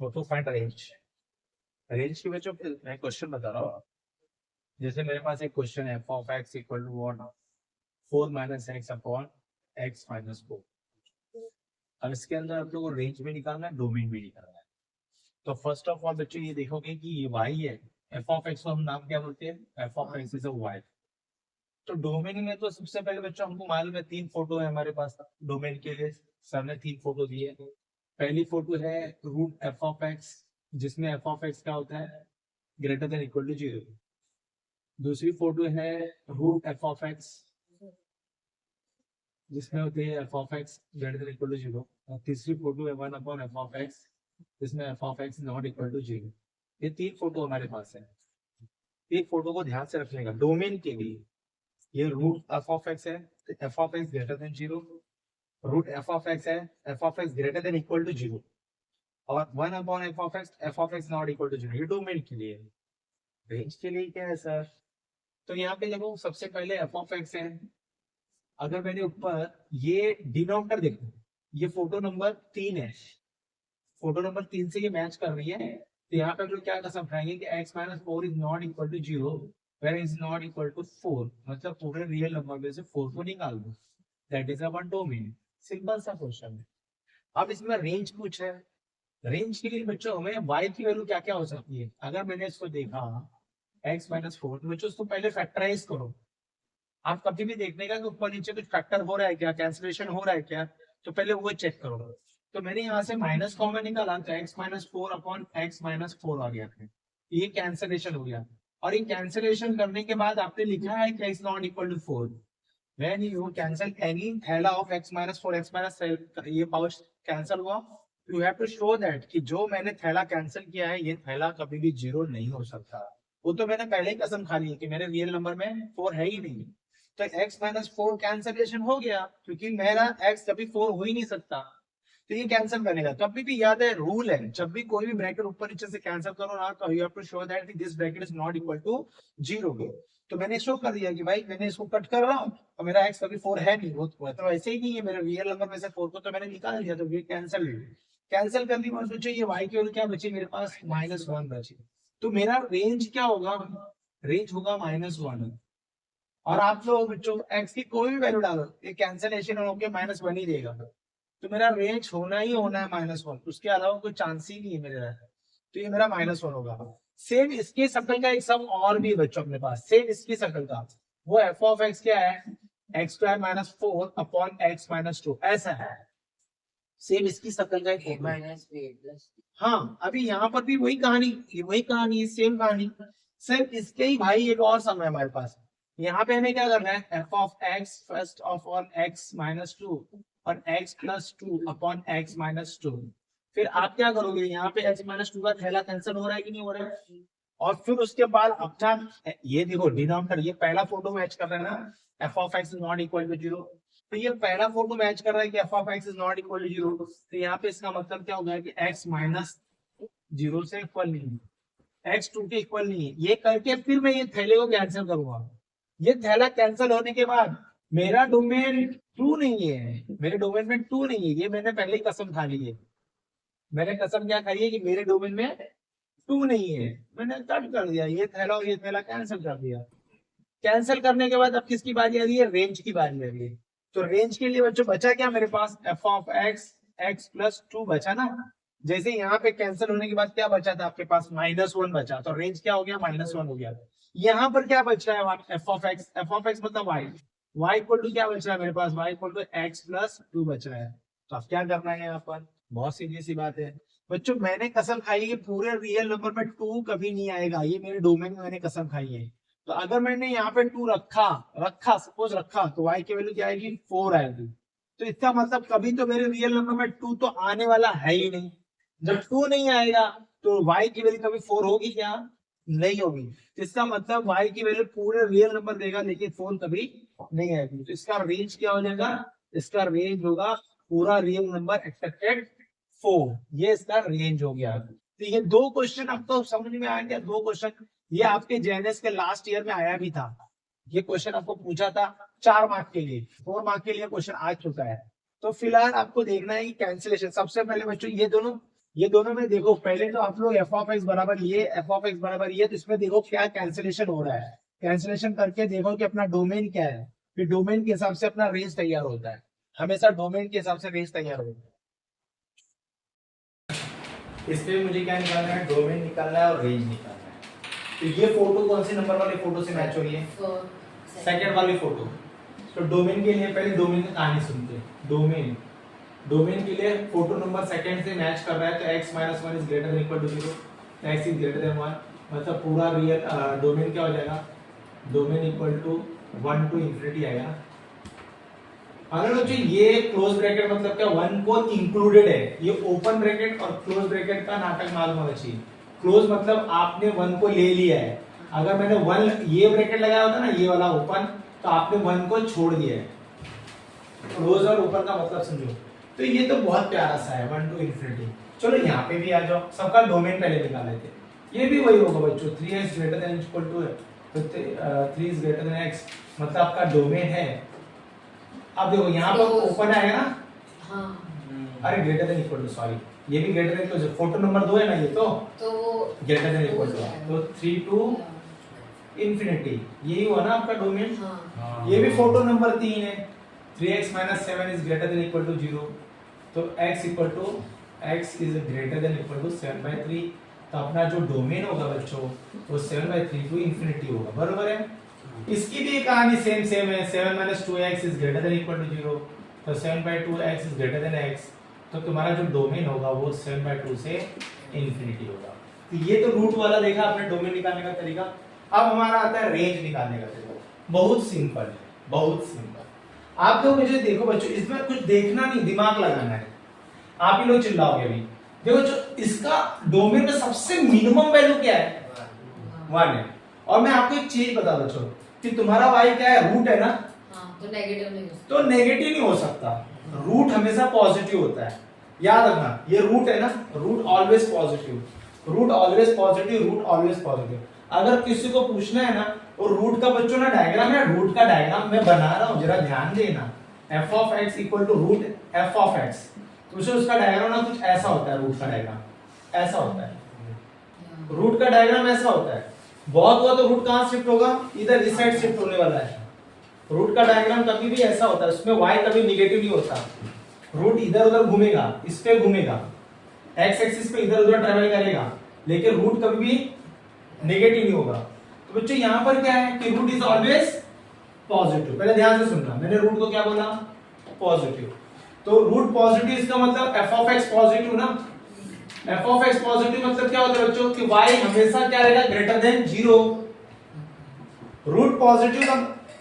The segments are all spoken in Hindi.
Photo find range. रेंज की वजह मैं क्वेश्चन बता रहा हूँ। जैसे मेरे पास एक क्वेश्चन है, F of x equal to what, 4 minus x upon x minus 4। अब इसके अंदर आप लोगों को रेंज भी निकालना है, डोमेन भी निकालना है। तो फर्स्ट ऑफ ऑल बच्चों ये देखोगे कि ये वाई है। एफ ऑफ एक्स को हम नाम क्या बोलते हैं? F of x is a y. तो डोमेन में तो सबसे पहले बच्चों हमको मालूम है 3 फोटो है हमारे पास डोमेन के लिए। सर ने 3 फोटो दिए। पहली फोटो है रूट एफ ऑफ एक्स, जिसमें एफ ऑफ एक्स क्या होता है? Greater than equal to 0। दूसरी फोटो है रूट एफ ऑफ एक्स, जिसमें होती है F of x greater than equal to 0। और तीसरी फोटो है 1 अपॉन एफ ऑफ एक्स, जिसमें f of x not equal to 0। ये 3 फोटो हमारे पास है। एक फोटो को ध्यान से रखने का डोमेन के लिए। ये रूट एफ ऑफ एक्स है, F of x greater than 0। Root F of X है, F of x greater than equal to 0। और 1 upon F of x not equal to 0। ये डोमेन के लिए। रेंज के लिए क्या है सर? तो यहाँ पे देखो सबसे पहले एफ ऑफ एक्स है। अगर मैंने ऊपर ये डिनोमिनेटर देखो, ये फोटो नंबर 3 है। फोटो नंबर 3 से ये मैच कर रही है। तो यहाँ पे लोग क्या कसम खाएंगे कि x minus 4 is not equal to 0 where is not equal to 4। मतलब पूरे रियल नंबर में से 4 को निकाल दो। That is our domain. Simple सा क्वेश्चन है। अब इसमें रेंज पूछा है। रेंज के लिए बच्चों हमें y की वैल्यू क्या क्या हो सकती है? अगर मैंने इसको देखा x माइनस 4, तो बच्चों उसको पहले फैक्टराइज करो। आप कभी भी देखने का कि ऊपर नीचे कुछ फैक्टर हो रहा है क्या, कैंसिलेशन हो रहा है क्या, तो पहले वो चेक करो। तो मैंने यहाँ से माइनस कॉमन निकाला तो x minus 4 upon x minus 4 आ गया। ये कैंसिलेशन हो गया। और ये कैंसिलेशन करने के बाद आपने लिखा है कि x not equal to 4। When you cancel any थैला of x minus 4, x minus ये पावर कैंसिल हुआ। You have to show that कि जो मैंने थैला कैंसिल किया है ये थैला कभी भी 0 नहीं हो सकता। वो तो मैंने पहले ही कसम खा ली है कि मेरे रियल नंबर में 4 है ही नहीं। तो x माइनस 4 कैंसिलेशन हो गया, क्योंकि मेरा x कभी 4 हो ही नहीं सकता। तो ये कैंसिल बनेगा। कभी भी याद है रूल है, जब भी कोई भी ब्रैकेट ऊपर नीचे से कैंसिल करो ना, तो you have to show that this bracket is not equal to 0। तो मैंने शो कर दिया कि भाई मैंने इसको कट कर रहा हूँ और मेरा x कभी 4 है नहीं, वो तो ऐसे ही नहीं है। मेरे रियल नंबर में से 4 को तो मैंने निकाल दिया, तो ये कैंसिल कैंसिल कर दी। मैं सोचा ये y की वैल्यू क्या बची मेरे पास? -1 बची। तो मेरा रेंज क्या होगा? रेंज होगा -1। और आप लोग बच्चों x की कोई भी वैल्यू डालो, ये कैंसिलेशन होकर -1 ही देगा। तो मेरा रेंज होना ही होना है -1, उसके अलावा कोई चांस ही नहीं है मेरे। तो ये मेरा -1 होगा। सेम इसकी शक्ल का एक सम और भी बच्चों अपने पास, सेम इसकी शक्ल का। वो एफ ऑफ एक्स क्या है? x² minus 4 upon x minus 2 ऐसा है। सेम इसकी शक्ल का एक हाँ, अभी यहाँ पर भी वही कहानी, सेम कहानी। सिर्फ इसके ही भाई एक और सम है हमारे पास। यहाँ पे हमें क्या करना है? F of x first of all x minus 2 और x plus 2 upon x minus 2। फिर आप क्या करोगे? यहाँ पे x माइनस 2 का थैला कैंसिल हो रहा है कि नहीं हो रहा है? और फिर उसके बाद अपना ये देखो डिनोमिनेटर, ये पहला फोटो मैच कर रहा है ना, f of x is not equal to 0। तो ये पहला फोटो मैच कर रहा है कि f of x is not equal to 0। तो यहाँ पे इसका मतलब क्या होगा कि x माइनस 0 से इक्वल नहीं है, x 2 के इक्वल नहीं है। ये करके फिर मैं ये थैले को कैंसिल करूंगा। ये थैला कैंसिल होने के बाद मेरा डोमेन 2 नहीं है, मेरे डोमेन में 2 नहीं है। ये मैंने पहले ही कसम खा ली है। मैंने कसम क्या खाई है कि मेरे डोमेन में 2 नहीं है। मैंने कट कर दिया ये थैला और ये थैला कैंसिल कर दिया। कैंसिल करने के बाद अब किसकी बारी आ रही है? रेंज की बारी आ रही है। तो रेंज के लिए बच्चों बचा क्या मेरे पास? F of X X plus 2 बचा ना। जैसे यहाँ पे कैंसिल होने के बाद क्या बचा था आपके पास? -1 बचा। तो रेंज क्या हो गया? -1 हो गया। यहाँ पर क्या बच रहा है? एफ ऑफ एक्स मतलब वाई इक्वल टू क्या बच रहा है मेरे पास? Y equal to X plus 2 बच रहा है। तो अब क्या करना है यहाँ पर? बहुत सीधी सी बात है बच्चों, मैंने कसम खाई है कि पूरे रियल नंबर में 2 कभी नहीं आएगा। ये मेरे डोमेन में मैंने कसम खाई है। तो अगर मैंने यहाँ पे 2 सपोज रखा, तो y की वैल्यू क्या आएगी? 4 आएगी। तो इसका मतलब कभी तो मेरे रियल नंबर में 2 तो आने वाला है ही नहीं। जब 2 नहीं आएगा तो y की वैल्यू कभी 4 होगी क्या? नहीं होगी। तो इसका मतलब y की वैल्यू पूरे रियल नंबर देगा, लेकिन 4 कभी नहीं आएगी। तो इसका रेंज क्या हो जाएगा? इसका रेंज होगा पूरा रियल नंबर एक्सेप्टेड 4। ये इसका रेंज हो गया। तो ये 2 क्वेश्चन आपको समझ में आ गया। 2 क्वेश्चन ये आपके जेएनएस के लास्ट ईयर में आया भी था। ये क्वेश्चन आपको पूछा था 4 मार्क के लिए, 4 मार्क के लिए क्वेश्चन आ चुका है। तो फिलहाल आपको देखना है कि कैंसिलेशन। सबसे पहले बच्चों ये दोनों में देखो, पहले तो आप लोग एफ ऑफ एक्स बराबर ये, एफ ऑफ एक्स बराबर ये, तो इसमें देखो क्या कैंसिलेशन हो रहा है। कैंसिलेशन करके देखो कि अपना डोमेन क्या है, फिर डोमेन के हिसाब से अपना रेंज तैयार होता है। हमेशा डोमेन के हिसाब से रेंज तैयार होता है। इसमें मुझे क्या निकालना है, डोमेन निकालना है और रेंज निकालना है। तो ये फोटो कौन से नंबर वाले फोटो से मैच हो रही है, सेकंड वाली फोटो। तो डोमेन के लिए पहले डोमेन की कहानी सुनते हैं। डोमेन के लिए फोटो नंबर सेकंड से मैच कर रहा है, तो x - 1 is greater than equal to 0, x is greater than 1, मतलब पूरा रियल डोमेन क्या हो जाएगा, domain equal to 1 to infinity आएगा। अगर बच्चों ये क्लोज ब्रैकेट मतलब क्या 1 को इंक्लूडेड है, ये ओपन ब्रैकेट और क्लोज ब्रैकेट का नाटक मालूम होना चाहिए। क्लोज मतलब आपने 1 को ले लिया है, अगर मैंने 1 ये ब्रैकेट लगाया होता ना, ये वाला ओपन, तो आपने 1 को छोड़ दिया है। क्लोज और ओपन का मतलब समझो। तो ये तो बहुत प्यारा सा है 1 टू इंफिनिटी। चलो यहाँ पे भी आ जाओ, सबका डोमेन पहले निकाल लेते हैं। ये भी वही होगा बच्चों, 3x greater than equal to है, तो 3 इज ग्रेटर देन x, मतलब आपका डोमेन है। अब देखो यहाँ पर ओपन आएगा ना, हाँ। अरे greater than equal to, sorry, ये भी ग्रेटर देन, तो फोटो नंबर 2 है ना, ये तो ग्रेटर देन इक्वल टू, तो 3 टू इंफिनिटी, यही हुआ ना आपका डोमेन। हाँ। ये भी फोटो नंबर 3 है, 3x - 7 is greater than equal to 0, तो x equal to x is greater than equal to 7/3, तो अपना जो डोमेन होगा बच्चों वो 7/3 टू इंफिनिटी होगा, बरोबर है। इसकी भी कहानी सेम है, 7 - 2x is greater than equal to 0, तो 7/2x is greater then x, तो तुम्हारा जो डोमेन होगा वो 7/2 से इंफिनिटी होगा। तो ये तो रूट वाला देखा आपने डोमेन निकालने का तरीका। अब हमारा आता है रेंज निकालने का तरीका। बहुत सिंपल है, बहुत सिंपल। आप लोग मुझे देखो बच्चों, इसमें कुछ देखना नहीं, दिमाग लगाना है। आप ही लोग चिल्लाओगे अभी। देखो जो इसका डोमेन में सबसे मिनिमम वैल्यू क्या है, 1 है। और मैं आपको एक चीज बता बच्चों कि तुम्हारा y क्या है, रूट है ना, तो नेगेटिव नहीं हो सकता। रूट हमेशा पॉजिटिव होता है, याद रखना। ये रूट है ना, root always positive, root always positive, root always positive. अगर किसी को पूछना है ना, और रूट का बच्चों ना डायग्राम है, रूट का डायग्राम मैं बना रहा हूँ, जरा ध्यान देना। f of x equal to root f of x, तो उसका डायग्राम ना कुछ ऐसा होता है, रूट का डायग्राम ऐसा होता है, रूट का डायग्राम ऐसा होता है। बहुत हुआ तो रूट कहाँ शिफ्ट होगा, इधर इस साइड शिफ्ट होने वाला है। रूट का डायग्राम कभी भी ऐसा होता है, उसमें y कभी निगेटिव नहीं होता। रूट इधर उधर घूमेगा, इस पे घूमेगा, x एक्सिस पे इधर उधर ट्रेवल करेगा, लेकिन रूट कभी भी नेगेटिव नहीं होगा। तो बच्चों यहाँ पर क्या है कि रूट इज ऑलवेज पॉजिटिव। पहले ध्यान से सुनना, मैंने रूट को क्या बोला, पॉजिटिव। तो रूट पॉजिटिव इसका मतलब f ऑफ x पॉजिटिव ना, f ऑफ x पॉजिटिव मतलब क्या होता है बच्चों कि y हमेशा क्या रहेगा, ग्रेटर देन 0। रूट पॉजिटिव का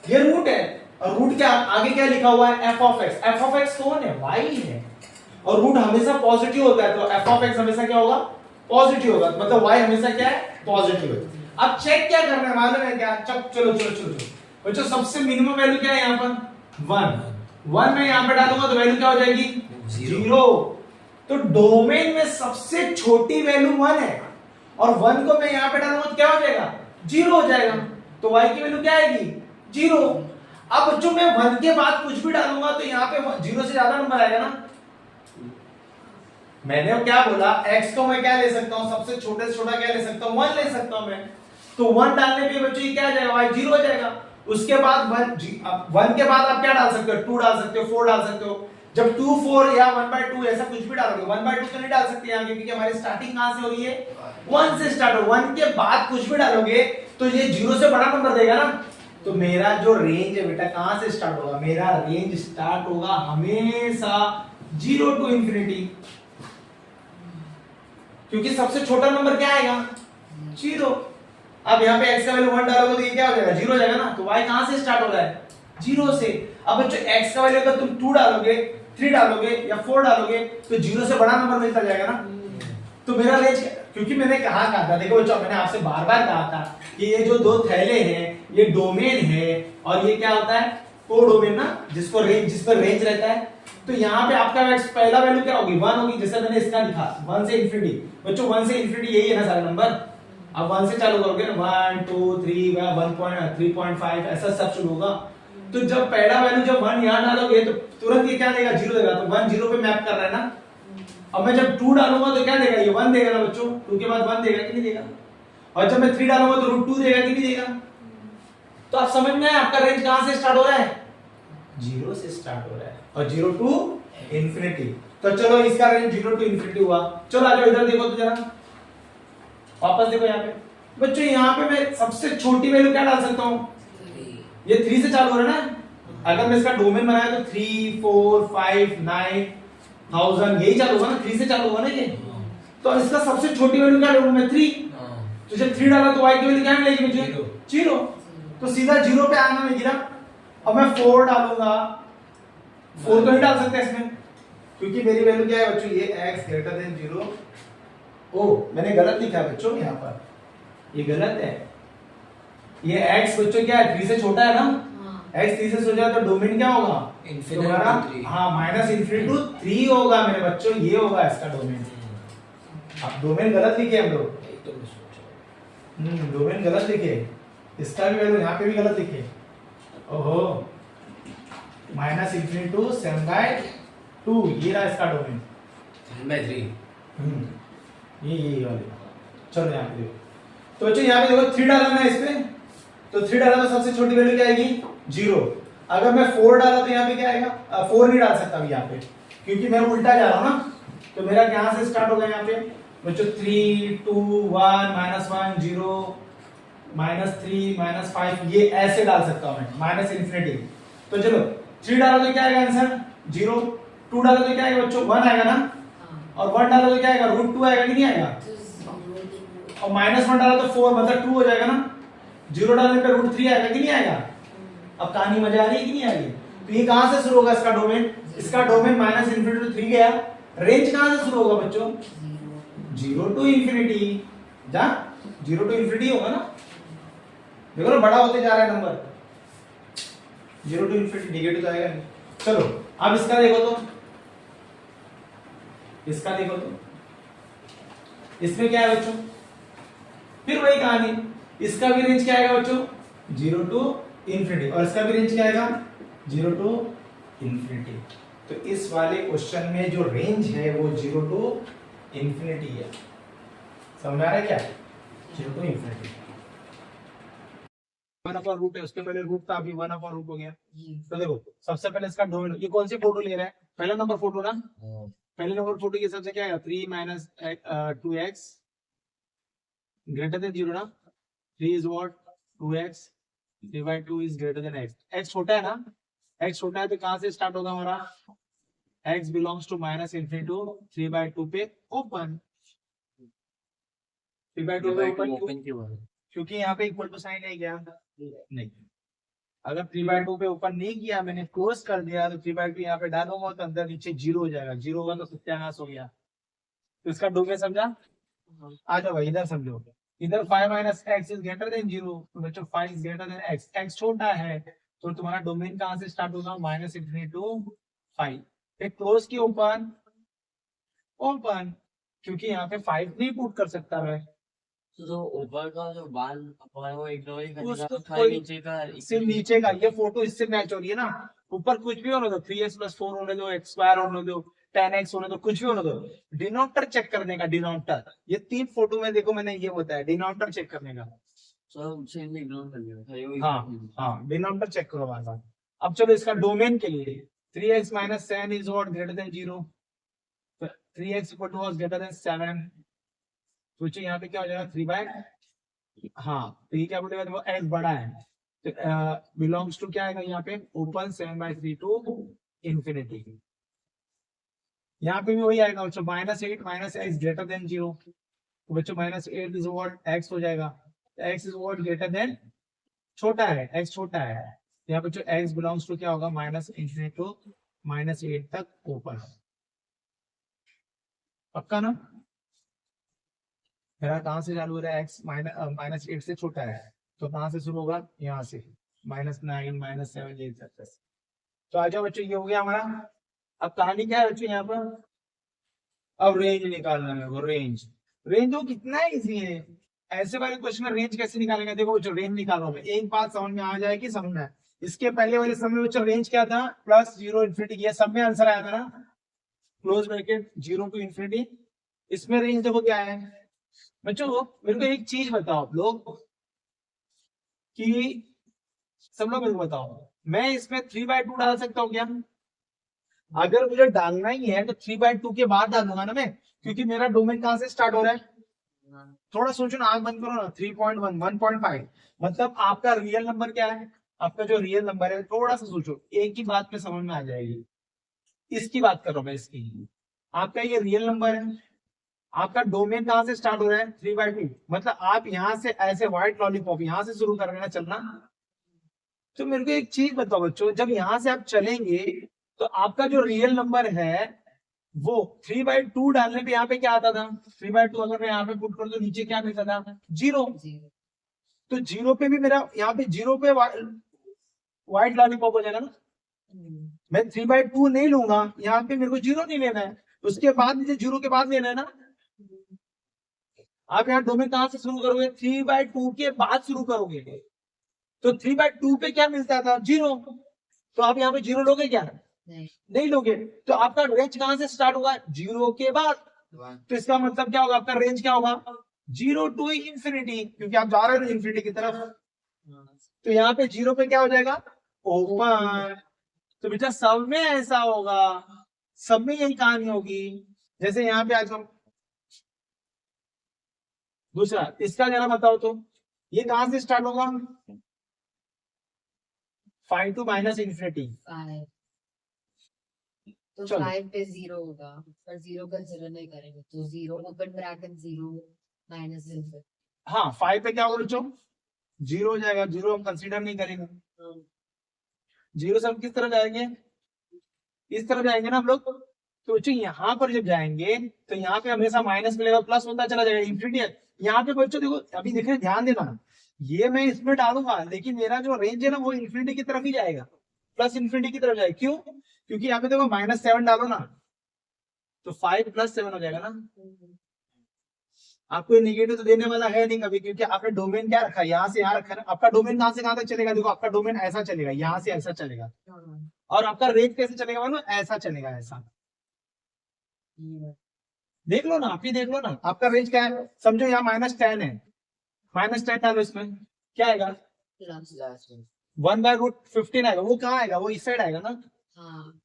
ये रूट है, और रूट के आगे क्या लिखा हुआ है, f of x। f of x कौन है, y है, और रूट हमेशा पॉजिटिव होता है, तो f ऑफ x हमेशा क्या होगा, पॉजिटिव होगा, मतलब y हमेशा क्या है, पॉजिटिव है। अब चेक क्या करना है मालूम है क्या, चलो बच्चों सबसे मिनिमम वैल्यू क्या है यहाँ पर, 1 मैं यहाँ पे डालूंगा तो वैल्यू क्या हो जाएगी, 0। तो डोमेन में सबसे छोटी वैल्यू 1 है, और 1 को मैं यहाँ पे डालूंगा तो क्या हो जाएगा, 0 हो जाएगा। तो y की वैल्यू क्या आएगी, 0। अब बच्चों मैं 1 के बाद कुछ भी डालूंगा तो यहाँ पे 0 से ज्यादा नंबर आएगा ना। मैंने क्या बोला, x को मैं क्या ले सकता हूँ, सबसे छोटे से छोटा क्या ले सकता हूँ, 1 ले सकता हूँ मैं। तो 1 डालने पे बच्चों ये क्या आ जाएगा, y 0 हो जाएगा। उसके बाद 1 के बाद आप क्या डाल सकते हो, 2 डाल सकते हो, 4 डाल सकते हो। जब 2 4 या 1/2 ऐसा कुछ भी डालोगे, 1/2 तो नहीं डाल सकते यहाँ, क्योंकि हमारी स्टार्टिंग कहां से हो रही है, 1 से स्टार्ट हो। 1 के बाद कुछ भी डालोगे तो ये 0 से बड़ा नंबर देगा ना। तो मेरा जो रेंज है बेटा कहां से स्टार्ट होगा, मेरा रेंज स्टार्ट होगा हमेशा 0 टू इंफिनिटी, क्योंकि सबसे छोटा नंबर क्या आएगा, 0। अब यहाँ पे x का वैल्यू 1 डालोगे तो ये क्या हो जाएगा, 0 हो जाएगा ना। तो y कहां से स्टार्ट हो रहा है, 0 से। अब बच्चों x का वैल्यू अगर तुम 2 डालोगे, 3 डालोगे या 4 डालोगे तो 0 से बड़ा नंबर मिलता जाएगा ना। तो मेरा रेंज, क्योंकि मैंने कहा था, देखो बच्चों मैंने आपसे बार बार कहा था कि ये जो दो थैले हैं ये डोमेन है, और ये क्या होता है, कोडोमेन ना, जिस पर रेंज रहता है। तो यहाँ पे आपका पहला वैल्यू क्या होगी, 1 होगी, जैसे मैंने इसका लिखा 1 से इंफिनिटी। बच्चों 1 से इंफिनिटी यही है ना सारे नंबर। अब 1 से चालू करोगे ना, 1 2 3 1.3.5 ऐसा सब शुरू होगा। तो जब पहला वैल्यू जब 1 यहाँ डालोगे तो तुरंत ये क्या देगा, 0 देगा, तो 1 0 पे मैप कर रहा है ना। अब मैं जब 2 डालूंगा तो क्या देगा, ये 1 देगा ना बच्चों, 2 के बाद 1 देगा कि नहीं देगा। और जब मैं 3 डालूंगा तो √2 देगा कि नहीं देगा। तो आप समझ में आए आपका रेंज कहां से स्टार्ट हो रहा है, 0 से स्टार्ट हो रहा है और 0 टू इंफिनिटी। तो चलो इसका रेंज 0 टू इंफिनिटी हुआ। चलो आ जाओ इधर देखो तो जरा, वापस देखो यहाँ पे बच्चों, यहाँ पे मैं सबसे छोटी वैल्यू क्या डाल सकता हूँ, ये 3 से चालू हो रहा है ना। अगर मैं इसका डोमेन बनाया तो 3 4 5 9 1000 यही चालू होगा ना, 3 से चालू होगा ना ये। तो इसका सबसे छोटी वैल्यू क्या लूंगा मैं, 3। तो जब 3 डाला तो y की वैल्यू क्या मिलेगी मुझे, 0। तो सीधा 0 पे आना में गिरा। अब मैं 4 डालूंगा, 4 तो नहीं डाल सकते इसमें, क्योंकि मेरी वैल्यू क्या है बच्चों, ये x ग्रेटर देन 0। ओ मैंने गलत लिखा है बच्चों, यहाँ पर ये गलत है। ये x बच्चों क्या है, 3 से छोटा है ना। x 3 से छोटा है तो डोमेन क्या होगा, इनफिनिटी। हाँ माइनस इनफिनिटी टू 3 होगा मेरे बच्चों, ये होगा इसका डोमेन। अब डोमेन गलत लिखे हम लोग, डोमेन गलत लिखे, इसका भी वैल्यू यहाँ पे भी गलत लिखे। ओहो, माइनस इनफिनिटी टू 7/2 ये रहा इसका डोमेन 10/3। ये वाले। चलो यहाँ पे देखो, तो बच्चों यहाँ पे देखो 3 डाला ना इस पे, तो 3 डाला तो सबसे छोटी वैल्यू क्या आएगी, 0। अगर मैं 4 डाला तो यहाँ पे क्या आएगा, 4 नहीं डाल सकता अभी यहाँ पे, क्योंकि मैं उल्टा जा रहा हूँ ना। तो मेरा यहाँ से स्टार्ट होगा यहाँ पे बच्चों 3 2 1 -1 0 -3 -5, ये ऐसे डाल सकता हूँ मैं, माइनस इनफिनिटी। तो चलो 3 डालो तो क्या आएगा आंसर, 0। 2 डालो तो क्या आएगा बच्चों, 1 आएगा ना। और 1 डालो तो क्या आएगा, √2 आएगा कि नहीं आएगा। और -1 डाला तो 4 मतलब 2 हो जाएगा ना। 0 डालने पे √3 आएगा कि नहीं आएगा। अब कहानी मजा आ रही है कि नहीं आ रही है। तो ये कहां से शुरू होगा इसका डोमेन, इसका डोमेन माइनस इनफिनिटी टू 3 गया। रेंज कहां से शुरू होगा बच्चों, 0 टू इंफिनिटी। जा 0 टू इंफिनिटी होगा ना, देखो ना बड़ा होते जा रहा है नंबर। 0 टू इंफिनिटी नेगेटिव तो आएगा नहीं। चलो अब इसका देखो तो, इसका देखो तो, इसमें क्या है बच्चों, फिर वही कहानी, इसका भी रेंज क्या आएगा बच्चों, 0 टू इंफिनिटी, और इसका भी रेंज क्या आएगा, 0 टू इंफिनिटी। तो इस वाले क्वेश्चन में जो रेंज है वो 0 टू इंफिनिटी है। समझ आ रहा है क्या, 0 टू इंफिनिटी। 1/√है, उसके पहले रूट था, अभी 1/√हो गया। तो देखो सबसे पहले इसका डोमेन, ये कौन सी फोटो ले रहा है, पहला नंबर फोटो ना। पहले नंबर फोटो के हिसाब से क्या है, 3 - 2x ग्रेटर देन 0 ना। 3 is what, 2x 3/2 is greater then x। x छोटा है ना, x छोटा है तो कहां से स्टार्ट होगा हमारा, x belongs to minus infinity to 3/2 पे ओपन। 3/2 पे ओपन क्योंकि यहाँ पे इक्वल टू साइन है क्या, नहीं। अगर 3/2 पे ओपन नहीं किया मैंने, क्लोज कर दिया, तो 3/2 यहाँ पे डालूंगा तो अंदर नीचे 0 हो जाएगा। 0 होगा तो सत्यानाश हो गया। तो इसका डोमेन समझा। आ जाओ भाई इधर समझो, इधर 5 - x इज ग्रेटर देन 0, तो बच्चों 5 is greater then x, x छोटा है तो तुम्हारा डोमेन कहां से स्टार्ट होगा, माइनस इनफिनिटी टू 5। फिर क्लोज की ओपन, ओपन क्योंकि यहाँ पे 5 नहीं पुट कर सकता मैं, तो ऊपर का जो बाल है वो इग्नोर ही करेगा, उसको खाली नीचे का सिर्फ नीचे का। ये फोटो इससे मैच हो रही है ना, ऊपर कुछ भी होने दो, 3x + 4 होने दो, x² होने दो, 10x होने दो, कुछ भी होने दो। डिनोमिनेटर चेक करने का, डिनोमिनेटर, ये 3 फोटो में देखो मैंने ये बताया, डिनोमिनेटर चेक करने का। तो उसे इग्नोर कर लिया। हाँ हाँ, डिनोमिनेटर चेक करो बार बार। अब चलो इसका डोमेन के लिए 3x - 7 is what, greater than 0। 3x = was greater than 7। सोचिए यहाँ पे क्या हो जाएगा, 3/, हाँ तो ये क्या बोलेगा, देखो x बड़ा है तो बिलोंग्स टू क्या आएगा यहाँ पे, ओपन 7/3 टू इंफिनिटी। यहाँ पे भी वही आएगा बच्चों, -8 - x ग्रेटर देन 0। तो बच्चों -8 इज व्हाट, x हो जाएगा। x is what, greater than, छोटा है, x छोटा है। यहाँ पे जो x बिलोंग्स टू क्या होगा, -∞ टू -8 तक ओपन। पक्का ना। मेरा कहां से चालू हो रहा है, x -8 से छोटा है तो कहां से शुरू होगा, यहाँ से -9 -7 8 तक। तो आ जाओ बच्चों, ये हो गया हमारा। अब कहानी क्या है बच्चों यहाँ पर, अब रेंज निकालना है। वो रेंज, रेंज वो कितना इजी है। ऐसे वाले क्वेश्चन में रेंज कैसे निकालेंगे, देखो बच्चों रेंज निकालो, एक बात समझ में आ जाएगी, समझना है। इसके पहले वाले समय बच्चों रेंज क्या था, प्लस जीरो इन्फिनिटी किया, सब में आंसर आया था ना, close bracket zero to infinity. इसमें रेंज देखो क्या है बच्चों। मेरे को एक चीज बताओ आप लोग कि सब लोग मेरे को बताओ, मैं इसमें 3/2 डाल सकता हूँ क्या? अगर मुझे डालना ही है तो 3/2 के बाद डालूंगा ना मैं, क्योंकि मेरा डोमेन कहां से स्टार्ट हो रहा है? थोड़ा सोचो ना, आंख बंद करो ना। 3.1 1.5 मतलब आपका रियल नंबर क्या है? आपका जो रियल नंबर है, थोड़ा सा सोचो, एक ही बात में समझ में आ जाएगी। इसकी बात कर रहा हूं मैं, इसकी। आपका ये रियल नंबर है, आपका डोमेन कहां से स्टार्ट हो रहा है? 3/2 मतलब आप यहां से ऐसे व्हाइट लॉलीपॉप यहां से शुरू कर रहे हैं चलना। तो मेरे को एक चीज बताओ बच्चों, जब यहां से आप चलेंगे तो आपका जो रियल नंबर है वो 3/2 डालने पे यहाँ पे क्या आता था? 3/2 अगर मैं यहाँ पे पुट कर तो नीचे क्या मिलता था? जीरो। तो जीरो पे भी मेरा यहाँ पे जीरो पे व्हाइट लॉलीपॉप हो जाएगा ना। मैं 3/2 नहीं लूंगा, यहाँ पे मेरे को जीरो नहीं लेना है, उसके बाद मुझे जीरो के बाद लेना है ना। आप यहाँ डोमेन कहां से शुरू करोगे? 3/2 के बाद शुरू करोगे। तो 3/2 पे क्या मिलता था? जीरो। तो आप यहाँ पे जीरो लोगे क्या? नहीं लोगे। तो आपका रेंज कहां से स्टार्ट होगा? जीरो के बाद। तो इसका मतलब क्या होगा? आपका रेंज क्या होगा? जीरो टू इन्फिनिटी, क्योंकि आप जा रहे हो इन्फिनिटी की तरफ। तो यहाँ पे जीरो पे क्या हो जाएगा? ओपन। तो बेटा सब में ऐसा होगा, सब में यही कहानी होगी। जैसे यहाँ पे आज हम दूसरा इसका जरा बताओ तो, ये कहां से स्टार्ट होगा? 5 टू माइनस इन्फिनिटी। तो चलो। 5 पे 0 होगा, पर 0 कंसिडर नहीं करेंगे, तो 0 ओपन ब्रैकेट 0 माइनस इनफिनिटी। हाँ 5 पे क्या होगा बच्चों? जीरो हो जाएगा, जीरो हम कंसीडर नहीं करेंगे। जीरो से हम किस तरफ जाएंगे? इस तरफ जाएंगे ना हम लोग। तो बच्चों यहाँ पर जब जाएंगे तो यहाँ पे हमेशा माइनस मिलेगा, प्लस होता चला जाएगा, इन्फिनिटी है। यहाँ पे बच्चों देखो, अभी देख रहे, ध्यान देना, ये मैं इसमें डालूंगा लेकिन मेरा जो रेंज है ना वो इन्फिनिटी की तरफ ही जाएगा, प्लस इन्फिनिटी की तरफ जाएगा। क्यों? क्योंकि यहाँ पे देखो -7 डालो ना तो 5 + 7 हो जाएगा ना। आपको निगेटिव तो देने वाला है नहीं कभी, क्योंकि आपने डोमेन क्या रखा है? यहाँ से यहाँ रखा है ना। आपका डोमेन कहां से कहां तक चलेगा? देखो आपका डोमेन ऐसा चलेगा, यहाँ से ऐसा चलेगा, और आपका रेंज कैसे चलेगा मालूम? ऐसा चलेगा, ऐसा। देख लो ना, आप ही देख लो ना, आपका रेंज क्या है? समझो यहाँ -10 है, -10 डालो, इसमें क्या आएगा? 1/√15 आएगा। वो कहाँ आएगा? वो इस साइड आएगा ना। हाँ,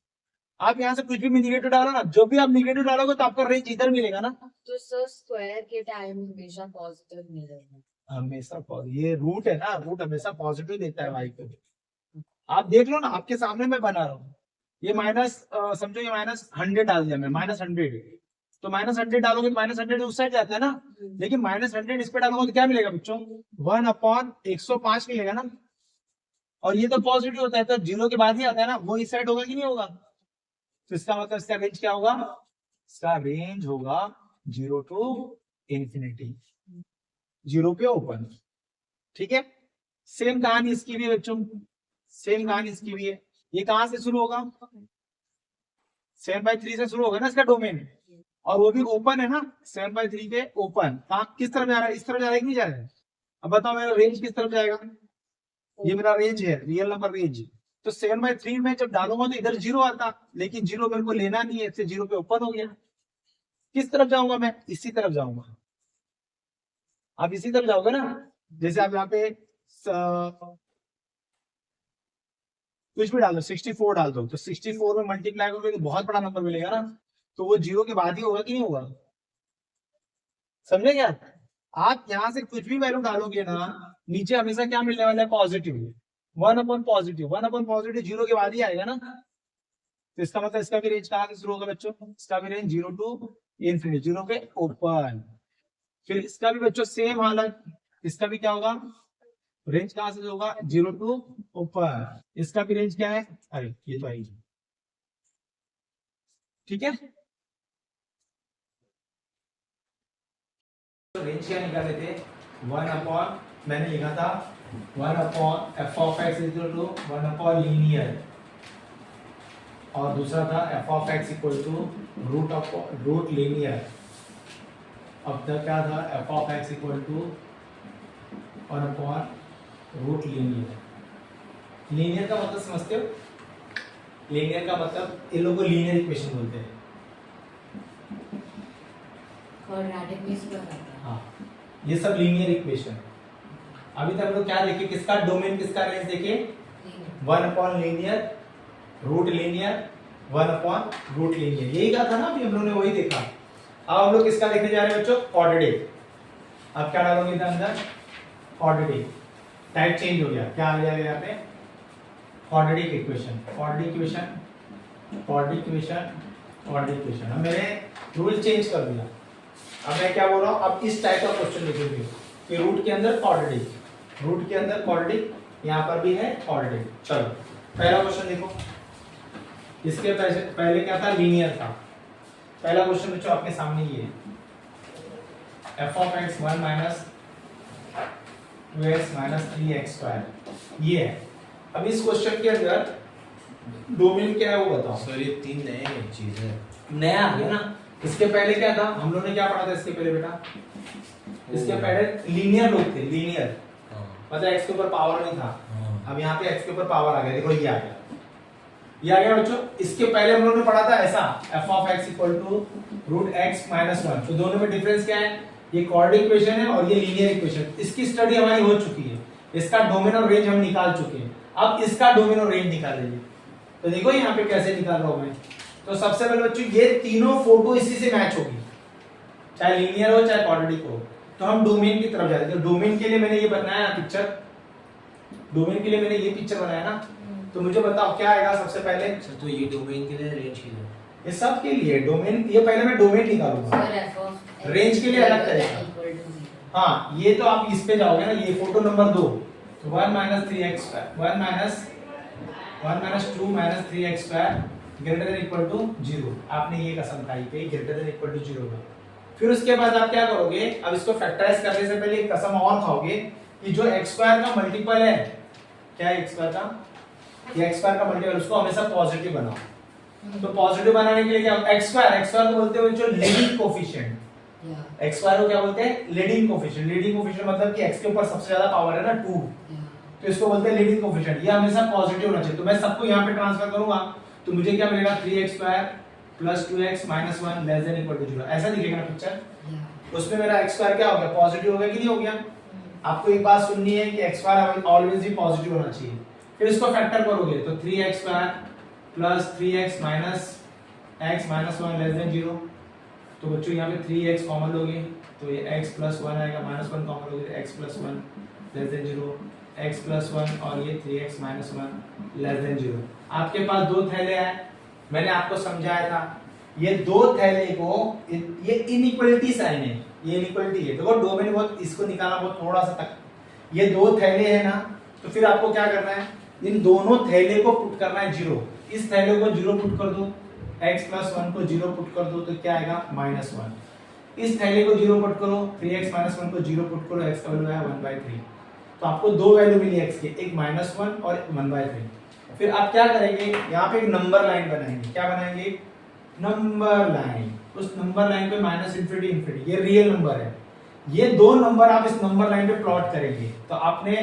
आप यहाँ से कुछ भी निगेटिव डालो ना, जो भी आप निगेटिव डालोगे तो आपका रेंज इधर मिलेगा ना। तो सर स्क्वायर के टाइम हमेशा पॉजिटिव मिलेगा। हमेशा ये रूट है ना, रूट हमेशा पॉजिटिव देता है भाई को। आप देख लो ना, आपके सामने मैं बना रहा हूँ। ये समझो ये -100 डाल दिया मैं, -100। तो -100 डालोगे तो -100 उस साइड जाता है ना, लेकिन -100 इस पे डालोगे तो क्या मिलेगा बच्चों? 1/105 मिलेगा ना। और ये तो पॉजिटिव होता है, तो जीरो के बाद ही आता है ना, वो इस साइड होगा कि नहीं होगा? तो इसका मतलब इसका रेंज क्या होगा? इसका रेंज होगा 0 टू इन्फिनिटी, 0 पे ओपन। ठीक है। सेम कहानी इसकी भी है बच्चों, सेम कहानी इसकी भी है। ये कहां से शुरू होगा? 7/3 से शुरू होगा ना इसका डोमेन, और वो भी ओपन है ना। 7/3 पे ओपन। किस तरफ जा रहा है? इस तरफ जा रहा है कि नहीं जा रहा है? अब बताओ मेरा रेंज किस तरफ जाएगा? ये मेरा रेंज है, रियल नंबर रेंज। तो 7/3 में जब डालूंगा तो इधर जीरो आता, लेकिन जीरो मेरे को लेना नहीं है, इससे 0 पे ओपन हो गया। किस तरफ जाऊंगा मैं? इसी तरफ जाऊंगा। आप इसी तरफ जाओगे ना। जैसे आप यहाँ पे कुछ भी डाल दो, 64 डाल दो, तो 64 में मल्टीप्लाई करोगे तो बहुत बड़ा नंबर मिलेगा ना। तो वो 0 के बाद ही होगा कि नहीं होगा? समझे क्या? आप यहाँ से कुछ भी वैल्यू डालोगे ना, नीचे हमेशा क्या मिलने वाला है? पॉजिटिव। 1/पॉजिटिव, 1/पॉजिटिव 0 के बाद ही आएगा ना। तो इसका मतलब इसका भी रेंज कहां से शुरू होगा बच्चों? इसका भी रेंज 0 टू इन्फिनिटी, 0 पे ओपन। फिर इसका भी बच्चों सेम हालत, इसका भी क्या होगा? रेंज कहां से होगा? 0 टू ओपन। इसका भी रेंज क्या है? अरे ये तो आई। ठीक है। तो रेंज क्या निकाले थे? 1/, मैंने लिखा था 1/f(x) = 1/लीनियर, और दूसरा था f(x) = रूट लीनियर। अब तक क्या था? f(x) = 1/√लीनियर। लीनियर का मतलब समझते हो? लीनियर का मतलब इन लोगों को लीनियर इक्वेशन बोलते हैं। क्वाड्रेटिक में इसका आता है। हाँ, ये सब लीनियर इक्वेशन। अभी तक हम लोग क्या देखे, किसका डोमेन, किसका रेंज देखे? 1 upon linear, root linear, 1 upon root linear, यही कहा था ना अभी हम लोग ने, वही देखा। अब हम लोग किसका देखने जा रहे हैं बच्चों? क्वाड्रेटिक। अब क्या डालोगे इधर अंदर? क्वाड्रेटिक। टाइप चेंज हो गया, क्या आ गया यहाँ पे? Quadratic equation, quadratic equation, quadratic equation, quadratic equation. अब मैंने रूल चेंज कर दिया। अब मैं क्या बोल रहा हूँ, अब इस टाइप का क्वेश्चन लिखोगे कि रूट के अंदर क्वाड्रेटिक, रूट के अंदर क्वाड्रेटिक, यहाँ पर भी है क्वाड्रेटिक। चलो पहला क्वेश्चन देखो। इसके पहले क्या था? लीनियर था। पहला क्वेश्चन बच्चों आपके सामने ये है, f of x 1 minus 2x minus 3x square, ये है। अब इस क्वेश्चन के अंदर डोमेन क्या है वो बताओ। सर ये 3 नए चीज है। नया आ गया ना। इसके पहले क्या था? हम लोग ने क्या पढ़ा था इसके पहले बेटा? इसके पहले लीनियर लोग थे, लीनियर मतलब x के ऊपर पावर नहीं था। अब यहाँ पे x के ऊपर पावर आ गया, देखो ये आ गया, ये आ गया बच्चों। इसके पहले हम लोगों ने पढ़ा था ऐसा, f of x equal to root x minus 1। तो दोनों में डिफरेंस क्या है? ये क्वाड्रेटिक इक्वेशन है और ये लीनियर इक्वेशन। इसकी स्टडी हमारी हो चुकी है, इसका डोमेन और रेंज हम निकाल चुके हैं। अब इसका डोमेन और रेंज निकाल लीजिए। तो देखो यहाँ पे कैसे निकाल रहा हूं मैं। तो सबसे पहले बच्चों ये तीनों फोटो इसी से मैच होगी, चाहे लीनियर हो चाहे क्वाड्रेटिक हो। तो हम डोमेन की तरफ जाते हैं। तो डोमेन के लिए मैंने ये बनाया पिक्चर, डोमेन के लिए मैंने ये पिक्चर बनाया ना। तो मुझे बताओ क्या आएगा सबसे पहले? सर तो ये डोमेन के लिए रेंज के लिए, ये सब के लिए डोमेन, ये पहले मैं डोमेन निकालूंगा, sir f of x range के लिए अलग तरीका। equal to 0। हाँ ये तो आप इस पे जाओगे ना, ये फोटो नंबर 2। तो 1 minus 3x square, 1 minus 2 minus 3x square greater than equal to 0। आपने ये कसम खाई पे ग्रेटर देन इक्वल टू 0 का। फिर उसके बाद आप क्या करोगे? अब इसको फैक्टराइज करने से पहले एक कसम और खाओगे कि जो x स्क्वायर का मल्टीपल है, क्या है x स्क्वायर का? ये x स्क्वायर का मल्टीपल, उसको हमेशा पॉजिटिव बनाओ। तो पॉजिटिव बनाने के लिए क्या? x स्क्वायर को बोलते हैं जो लीडिंग कोफिशिएंट। x स्क्वायर को क्या बोलते हैं? Leading coefficient. लीडिंग कोफिशिएंट मतलब कि x के ऊपर सबसे ज्यादा पावर है ना 2, तो इसको बोलते हैं लीडिंग कोफिशिएंट। ये हमेशा पॉजिटिव होना चाहिए। तो मैं सबको यहाँ पे ट्रांसफर करूंगा तो मुझे क्या मिलेगा? 3x square plus 2x minus 1 less than equal to 0। ऐसा दिखेगा ना पिक्चर। उसमें मेरा x स्क्वायर क्या हो गया? पॉजिटिव हो गया कि नहीं हो गया? आपको एक बात सुननी है कि x स्क्वायर ऑलवेज ही पॉजिटिव होना चाहिए। फिर इसको फैक्टर करोगे तो 3x square plus 3x minus x minus 1 less then 0। तो बच्चों यहाँ पे 3x कॉमन लोगे तो ये x प्लस 1 आएगा, माइनस 1 कॉमन लोगे तो x plus 1 less then 0, x plus 1 और ये 3x माइनस 1 लेस देन 0। आपके पास दो थैले हैं, मैंने आपको समझाया था। ये दो थैले को, ये इनइक्वालिटी साइन है, ये इनइक्वालिटी है। देखो डोमेन बहुत, इसको निकालना बहुत थोड़ा सा तक। ये दो थैले हैं ना, तो फिर आपको क्या करना है? इन दोनों थैले को पुट करना है 0। इस थैले को 0 पुट कर दो, x प्लस 1 को 0 पुट कर दो तो क्या आएगा? माइनस 1। इस थैले को 0 पुट करो, 3x माइनस 1 को 0 पुट करो, x का वैल्यू है 1/3। तो आपको दो वैल्यू मिली x की, एक माइनस 1 और 1/3। फिर आप क्या करेंगे? यहाँ पे एक नंबर लाइन बनाएंगे। क्या बनाएंगे? Number line. उस नंबर लाइन पे माइनस इंफिनिटी इंफिनिटी, ये रियल नंबर है। ये दो नंबर आप इस नंबर लाइन पे प्लॉट करेंगे तो आपने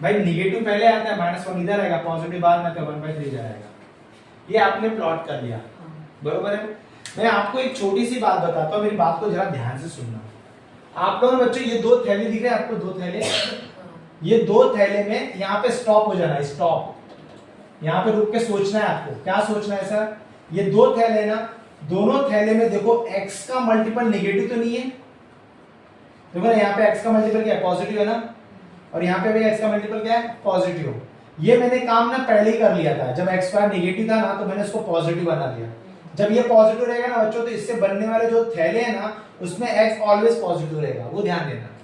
भाई निगेटिव पहले आता है, माइनस 1 इधर आएगा, पॉजिटिव बाद में आता है, 1/3 इधर आएगा। ये आपने प्लॉट कर लिया, बरोबर है। मैं आपको एक छोटी सी बात बताता हूँ, मेरी बात को जरा ध्यान से सुनना। आप लोगों बच्चों ये दो थैले दिख रहे हैं आपको? दो थैले, ये दो थैले में यहाँ पे स्टॉप हो जाना है, स्टॉप। यहाँ पे रुक के सोचना है आपको। क्या सोचना है सर? ये दो थैले ना, दोनों थैले में देखो x का मल्टीपल नेगेटिव तो नहीं है। देखो ना यहाँ पे x का मल्टीपल क्या है? पॉजिटिव है ना, और यहाँ पे भी x का मल्टीपल क्या है? पॉजिटिव। ये मैंने काम ना पहले ही कर लिया था, जब x स्क्वायर नेगेटिव था ना तो मैंने इसको पॉजिटिव बना दिया। जब ये पॉजिटिव रहेगा ना बच्चों, तो इससे बनने वाले जो थैले हैं ना उसमें x ऑलवेज पॉजिटिव रहेगा, वो ध्यान देना।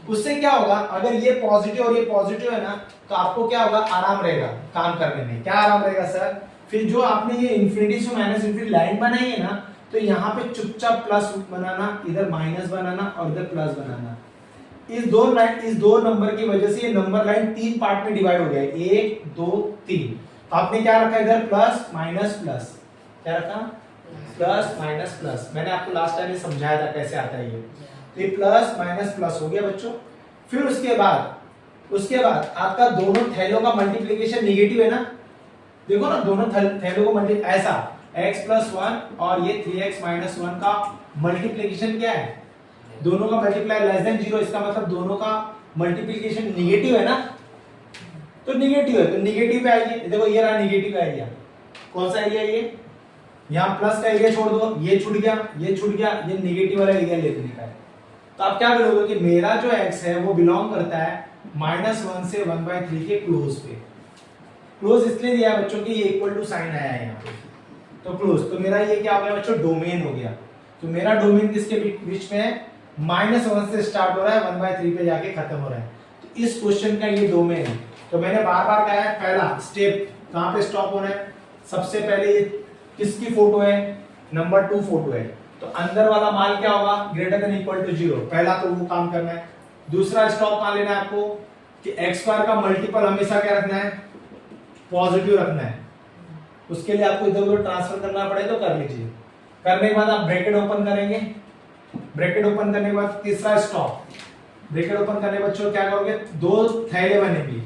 उससे क्या होगा? अगर ये पॉजिटिव और ये पॉजिटिव है ना तो आपको क्या होगा? आराम रहेगा काम करने में। क्या आराम रहेगा सर? फिर जो आपने ये इंफिनिटी से माइनस इंफिनिटी लाइन बनाई है ना, तो यहाँ पे चुपचाप प्लस बनाना, इधर माइनस बनाना और इधर प्लस बनाना। इस दो नंबर की वजह से ये नंबर लाइन 3 पार्ट में डिवाइड हो गया है, 1 2 3। तो आपने क्या रखा इधर? Plus minus plus. क्या रखा? Plus minus plus. मैंने आपको लास्ट टाइम समझाया था कैसे आता है ये। तो ये प्लस माइनस प्लस हो गया बच्चों। फिर उसके बाद उसके बाद आपका दोनों थैलों का मल्टीप्लीकेशन निगेटिव है ना, देखो ना दोनों थैलों को मल्टी ऐसा x + 1 और ये 3x - 1 का मल्टीप्लीकेशन क्या है, दोनों का मल्टीप्लाई लेस देन 0, इसका मतलब दोनों का मल्टीप्लीकेशन निगेटिव है ना, तो निगेटिव है तो निगेटिव पे आइए, देखो ये रहा निगेटिव का एरिया, कौन सा एरिया ये, यहाँ प्लस का एरिया छोड़ दो, ये छूट गया, ये छूट गया, ये निगेटिव वाला एरिया लेने का है। तो आप क्या करोगे कि मेरा जो x है वो बिलोंग करता है -1 से 1/3 के क्लोज पे। क्लोज इसलिए दिया है बच्चों की ये इक्वल टू साइन आया है यहाँ पे, तो क्लोज, तो मेरा ये क्या हो गया बच्चों, डोमेन हो गया। तो मेरा डोमेन किसके बीच में है, -1 से स्टार्ट हो रहा है 1/3 पे जाके खत्म हो रहा है, तो इस क्वेश्चन का ये डोमेन है। तो मैंने बार बार कहा है पहला स्टेप कहाँ पे स्टॉप होना है, सबसे पहले किसकी फोटो है, नंबर 2 फोटो है, तो अंदर वाला मान क्या होगा, ग्रेटर देन इक्वल टू 0, पहला तो वो काम करना है। दूसरा स्टॉप कहाँ लेना है आपको कि x² का मल्टीपल हमेशा क्या रखना है, पॉजिटिव रखना है, उसके लिए आपको इधर उधर ट्रांसफर करना पड़े तो कर लीजिए। करने के बाद आप ब्रैकेट ओपन करेंगे, ब्रैकेट ओपन करने के बाद तीसरा स्टॉप, ब्रैकेट ओपन करने के बाद बच्चों क्या करोगे, दो थैले बनेंगे,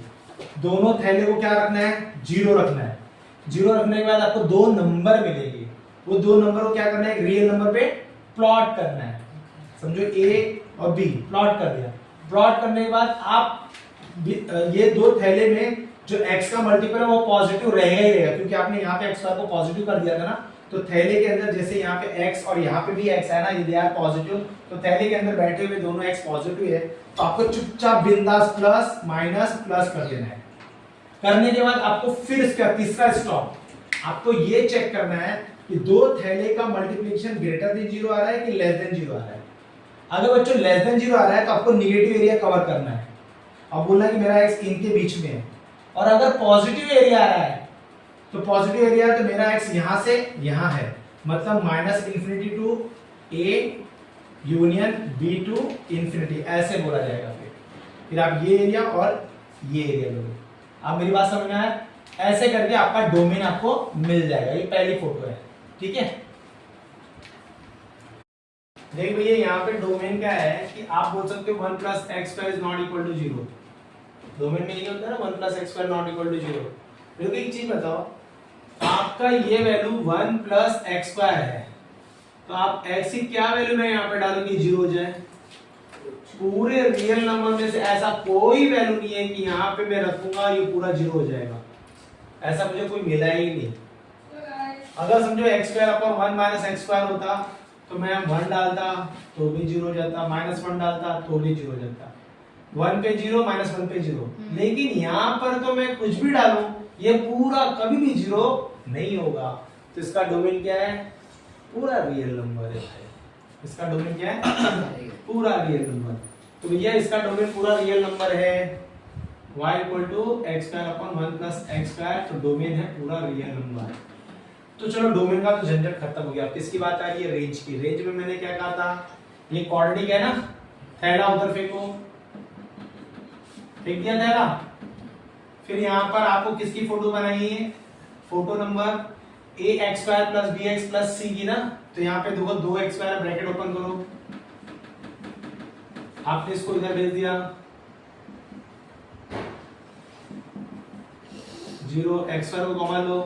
दोनों थैले को क्या रखना है, 0 रखना है। 0 रखने के बाद आपको दो नंबर मिलेंगे, वो दो नंबर को क्या करना है, रियल नंबर पे प्लॉट करना है, समझो a और b प्लॉट कर दिया। प्लॉट करने के बाद आप ये दो थैले में जो x का मल्टीपल है वो पॉजिटिव रहेगा ही रहेगा, क्योंकि आपने यहाँ पे x² को पॉजिटिव कर दिया था ना, तो थैले के अंदर जैसे यहाँ पे x और यहाँ पे भी x है ना, ये दे आर पॉजिटिव, तो थैले के अंदर बैठे हुए दोनों x पॉजिटिव है, तो आपको चुपचाप बिंदास प्लस माइनस प्लस कर देना है। करने के बाद आपको फिर इसका तीसरा स्टॉप, आपको ये चेक करना है कि दो थैले का मल्टीप्लिकेशन ग्रेटर देन 0 आ रहा है कि लेस देन 0 आ रहा है। अगर बच्चों लेस देन 0 आ रहा है तो आपको निगेटिव एरिया कवर करना है, अब बोलना है कि मेरा x इनके बीच में है, और अगर पॉजिटिव एरिया आ रहा है तो पॉजिटिव एरिया है तो मेरा x यहां से यहां है, मतलब -∞ to a union b to infinity, ऐसे बोला जाएगा। फिर आप ये एरिया और ये एरिया लोगे। आप मेरी बात समझ में आया, ऐसे करके आपका डोमेन आपको मिल जाएगा। ये पहली फोटो है, ठीक है। देख भैया यहाँ पे डोमेन क्या है कि आप बोल सकते हो 1 + x² is not equal to 0। Domain में ये होता है ना 1 + x² नॉट इक्वल टू 0। मेरे को एक चीज बताओ, आपका ये वैल्यू 1 + x² है, तो आप x की क्या वैल्यू में यहाँ पे डालोगे 0 हो जाए। पूरे रियल नंबर में से ऐसा कोई वैल्यू नहीं है कि यहाँ पे मैं रखूंगा ये पूरा 0 हो जाएगा, ऐसा मुझे कोई मिला ही नहीं। अगर समझो x² अपॉन 1 - x² होता तो मैं 1 डालता तो भी 0 हो जाता, -1 डालता तो भी 0 हो जाता, 1 पे 0 -1 पे 0। लेकिन यहाँ पर तो मैं कुछ भी डालूं ये पूरा कभी भी 0 नहीं होगा, तो इसका डोमेन क्या है, पूरा रियल नंबर है। इसका डोमेन क्या है, पूरा रियल नंबर। तो भैया इसका डोमेन पूरा रियल नंबर है, y = x² अपॉन 1 + x², तो डोमेन है पूरा रियल नंबर। तो चलो डोमेन का तो झंझट खत्म हो गया। अब किसकी बात आ रही है, रेंज की। रेंज में मैंने क्या कहा था, ये क्वाड्रेटिक है ना, थैला उधर फेंको, फेंक दिया थैला। फिर यहाँ पर आपको किसकी फोटो बनाई है, photo number ax² + bx + c की ना, तो यहाँ पे देखो 2x² ब्रैकेट ओपन करो, आपने इसको इधर भेज दिया, 0 x² को कॉमन लो,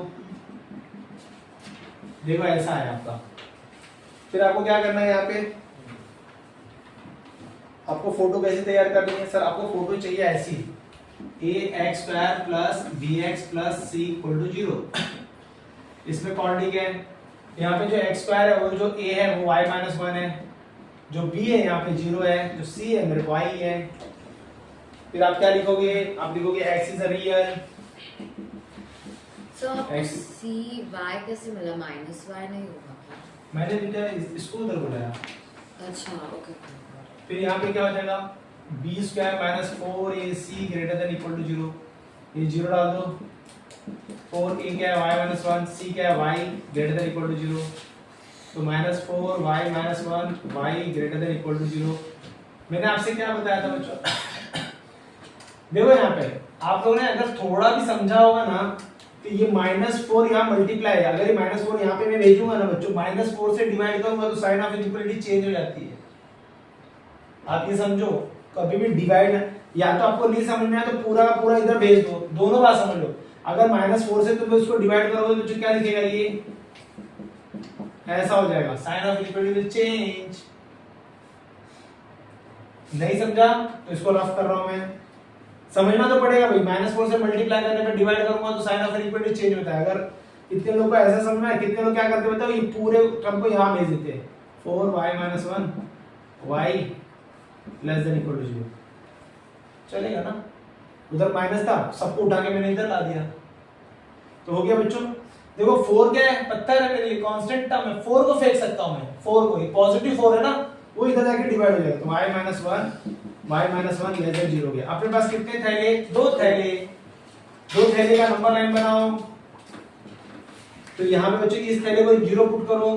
देखो ऐसा है आपका। फिर आपको क्या करना है, यहाँ पे आपको फोटो कैसे तैयार करनी है, सर आपको फोटो चाहिए ऐसी, ax² + bx + c = 0। इसमें क्वाड्रेटिक है, यहाँ पे जो x² है वो जो a है वो y - 1 है, जो b है यहाँ पे 0 है, जो c है मेरे y है। फिर आप क्या लिखोगे, आप लिखोगे x is a real. So आपको c y कैसे मिला, -y नहीं होगा क्या? मैंने बेटा इसको उधर बुलाया। अच्छा ओके। फिर यहाँ पे क्या हो जाएगा, b² - 4ac > 0, ये 0 डाल दो। 4a क्या है, y - 1, c क्या है, y > 0, तो -4 y - 1 y > 0। मैंने आपसे क्या बताया था बच्चों, देखो यहाँ पे आप लोगों ने अगर थोड़ा भी समझा होगा ना, तो ये -4 यहाँ मल्टीप्लाई है, अगर ये -4 यहाँ पे मैं भेजूंगा ना बच्चों, -4 से डिवाइड करूंगा तो साइन ऑफ इक्वलिटी चेंज हो जाती है। आप ये समझो, कभी भी डिवाइड या तो आपको नहीं समझ में आया तो पूरा का पूरा इधर भेज दो, दोनों बात समझ लो। अगर -4 से तुम इसको डिवाइड करोगे तो क्या लिखेगा ये ऐसा हो जाएगा, sign of equality will change. नहीं समझा तो इसको रफ कर रहा हूं मैं, समझना तो पड़ेगा भाई। -4 से मल्टीप्लाई करने पे डिवाइड करूंगा तो साइन ऑफ इक्वलिटी चेंज होता है। अगर कितने लोग को ऐसा समझ में, कितने लोग क्या करते बताओ, ये पूरे टर्म को यहां भेज देते हैं 4y - 1 y less than equal to 0, चलेगा ना। उधर माइनस था, सबको उठा के मैंने इधर ला दिया तो हो गया बच्चों। देखो 4 क्या है, पता है मेरे लिए कांस्टेंट टर्म है, 4 को फेंक सकता हूं मैं, 4 को, पॉजिटिव 4 है ना, वो इधर जाके डिवाइड हो जाएगा तो y - 1 लेस देन 0 हो गया। अपने पास कितने थैले, दो थैले का नंबर लाइन बनाओ। तो यहां पे बच्चों इस थैले को 0 पुट करो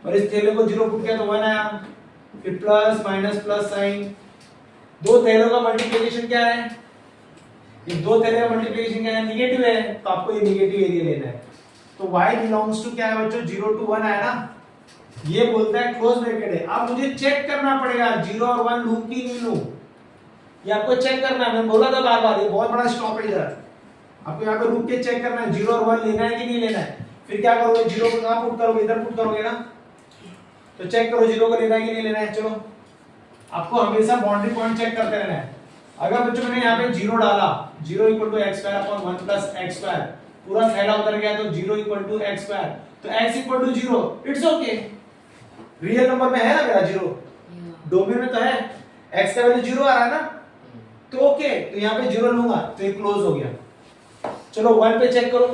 और इस थैले को 0 पुट किया तो 1 आया, फिर प्लस माइनस प्लस साइन। दो थैलों का मल्टीप्लिकेशन क्या है, ये दो थैले का मल्टीप्लिकेशन क्या है, नेगेटिव है, तो आपको ये नेगेटिव एरिया लेना है। तो y बिलोंग्स टू क्या है बच्चों, 0 to 1 आया ना, ये बोलता है क्लोज ब्रैकेट है। अब मुझे चेक करना पड़ेगा 0 और 1 लूं कि नहीं लूं, ये आपको चेक करना है। मैं बोला था बार बार, ये बहुत बड़ा स्टॉप है इधर, आपको यहाँ पे रुक के चेक करना है 0 और 1 लेना है कि नहीं लेना है। फिर क्या करोगे, 0 को कहां पुट करोगे, इधर पुट करोगे ना, तो चेक करो 0 को लेना है कि नहीं लेना है। चलो आपको हमेशा बाउंड्री पॉइंट चेक करते रहना है। अगर बच्चों मैंने यहाँ पे 0 डाला, 0 = x² 1 + x², पूरा थैला उतर गया तो 0 = x², तो x = 0, it's okay. Real number में है ना मेरा 0, डोमेन में तो है, x का वैल्यू 0 आ रहा है ना, तो ओके, तो यहाँ पे 0 लूंगा तो ये क्लोज हो गया। चलो 1 पे चेक करो,